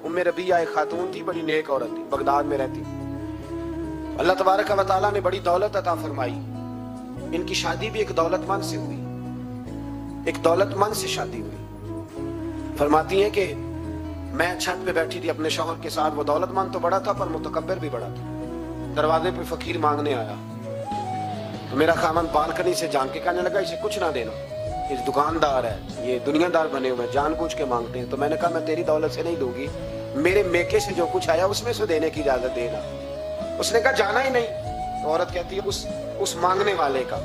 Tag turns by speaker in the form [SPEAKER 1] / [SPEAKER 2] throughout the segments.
[SPEAKER 1] उम्मे रबिया एक खातून थी, बड़ी नेक औरत थी, बगदाद में रहती। अल्लाह तबारक व तआला ने बड़ी दौलत अता फरमाई। इनकी शादी भी एक दौलतमंद से हुई, एक दौलतमंद से शादी हुई। फरमाती हैं कि मैं छत पे बैठी थी अपने शौहर के साथ, वो दौलतमंद तो बड़ा था पर मुतकब्बिर भी बड़ा था। दरवाजे पे फकीर मांगने आया तो मेरा खामन बालकनी से झांक के कहने लगा इसे कुछ ना देना, इस दुकानदार है, ये दुनियादार बने हुए, जानबूझ के मांगते हैं। तो मैंने कहा मैं तेरी दौलत से नहीं दूंगी, मेरे मेके से जो कुछ आया उसमें से देने की इजाजत देना। उसने कहा जाना ही नहीं। तो औरत कहती है उस मांगने वाले का,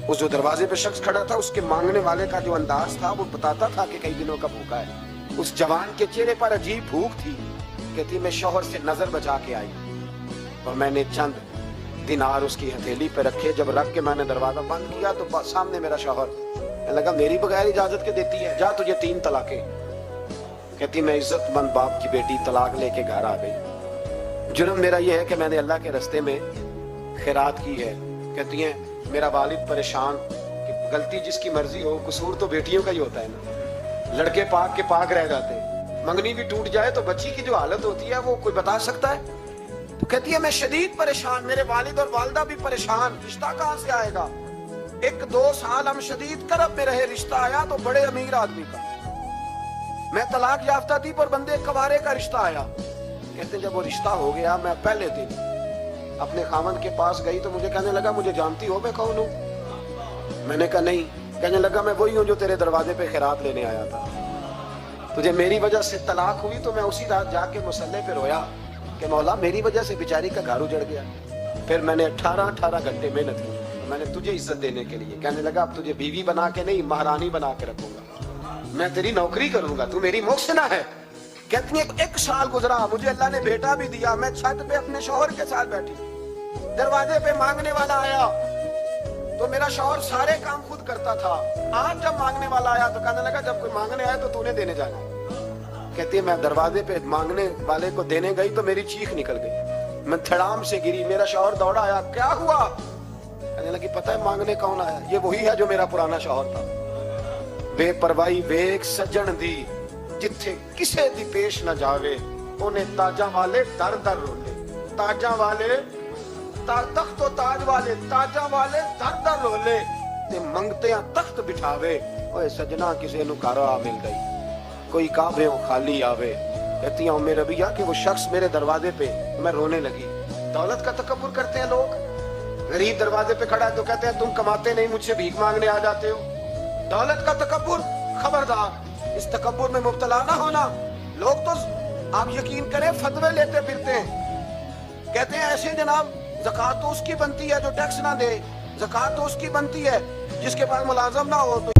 [SPEAKER 1] उस जो दरवाजे पे शख्स खड़ा था, उसके मांगने वाले का जो अंदाज था वो बताता था कि कई दिनों का भूखा है। उस जवान के चेहरे पर अजीब भूख थी। कहती मैं शौहर से नजर बचा के आई और मैंने चंद दिनार उसकी हथेली पे रखे। जब रख के मैंने दरवाजा बंद किया तो सामने मेरा शौहर लगा मेरी बगैर इजाजत के देती है, जा तुझे 3 तलाकें। कहती मैं इज्जतमंद बाप की बेटी तलाक लेके घर आ गई। जुर्म मेरा ये है कि मैंने अल्लाह के रास्ते में खैरात की है। कहती है मेरा वालिद परेशान कि गलती जिसकी मर्जी हो, कसूर तो बेटियों का ही होता है ना। लड़के पाक के पाक रह जाते हैं, मंगनी भी टूट जाए तो बच्ची की जो हालत होती है वो कोई बता सकता है। तो कहती है मैं शदीद परेशान, मेरे वालिद और वालिदा भी परेशान, रिश्ता कहां से आएगा। 1-2 साल हम शदीद करब में रहे, रिश्ता आया तो बड़े अमीर आदमी का। मैं तलाक याफ्ता थी पर बंदे कवारे का रिश्ता आया। कहते जब वो रिश्ता हो गया, मैं पहले दिन अपने खामन के पास गई तो मुझे कहने लगा मुझे जानती हो मैं कौन हूँ। मैंने कहा नहीं। कहने लगा मैं वही हूँ जो तेरे दरवाजे पे खैरात लेने आया था। तुझे मेरी वजह से तलाक हुई तो मैं उसी रात जाके मुसल्ले पे रोया कि मौला मेरी वजह से बेचारी का घर उजड़ गया। फिर मैंने 18 घंटे मेहनत की तो मैंने तुझे इज्जत देने के लिए। कहने लगा अब तुझे बीवी बना के नहीं महारानी बना के रखूंगा, मैं तेरी नौकरी करूंगा, तू मेरी मोहसिना है। कहती है 1 साल गुजरा, मुझे अल्लाह ने बेटा भी दिया। मैं छत पे अपने शौहर के साथ बैठी, दरवाजे पे मांगने वाला आया तो मेरा शौहर सारे काम खुद करता था। आज जब मांगने वाला आया तो कहने लगा जब कोई मांगने आया तो तूने देने जाना। कहती है मैं दरवाजे पे मांगने वाले को देने गई तो मेरी चीख निकल गई, मैं धड़ाम से गिरी। मेरा शौहर दौड़ा आया, क्या हुआ। कहने लगी पता है मांगने कौन आया, ये वही है जो मेरा पुराना शौहर था। बेपरवाही वेख सज्जन दी जिथे किसे दी पेश न जावे, उन्हें ताजा वाले दर दर रोले। ताजा वाले तख्त तो ताज वाले, ताजा वाले दर दर रोले ते मंगते तख्त बिठावे। ओए सजना किसे नु कारा मिल गई, कोई काबे खाली आवे। कहती हूँ मेरे रबिया कि वो शख्स मेरे दरवाजे पे, मैं रोने लगी। दौलत का तकब्बुर करते हैं लोग। गरीब दरवाजे पे खड़ा है तो कहते हैं तुम कमाते नहीं, मुझसे भीख मांगने आ जाते हो। दौलत का तकब्बुर, खबरदार इस तकब्बुर में मुब्तला ना होना। लोग तो आप यकीन करें फतवे लेते फिरते हैं, कहते हैं ऐसे जनाब ज़कात तो उसकी बनती है जो टैक्स ना दे, ज़कात तो उसकी बनती है जिसके पास मुलाजम ना हो। तो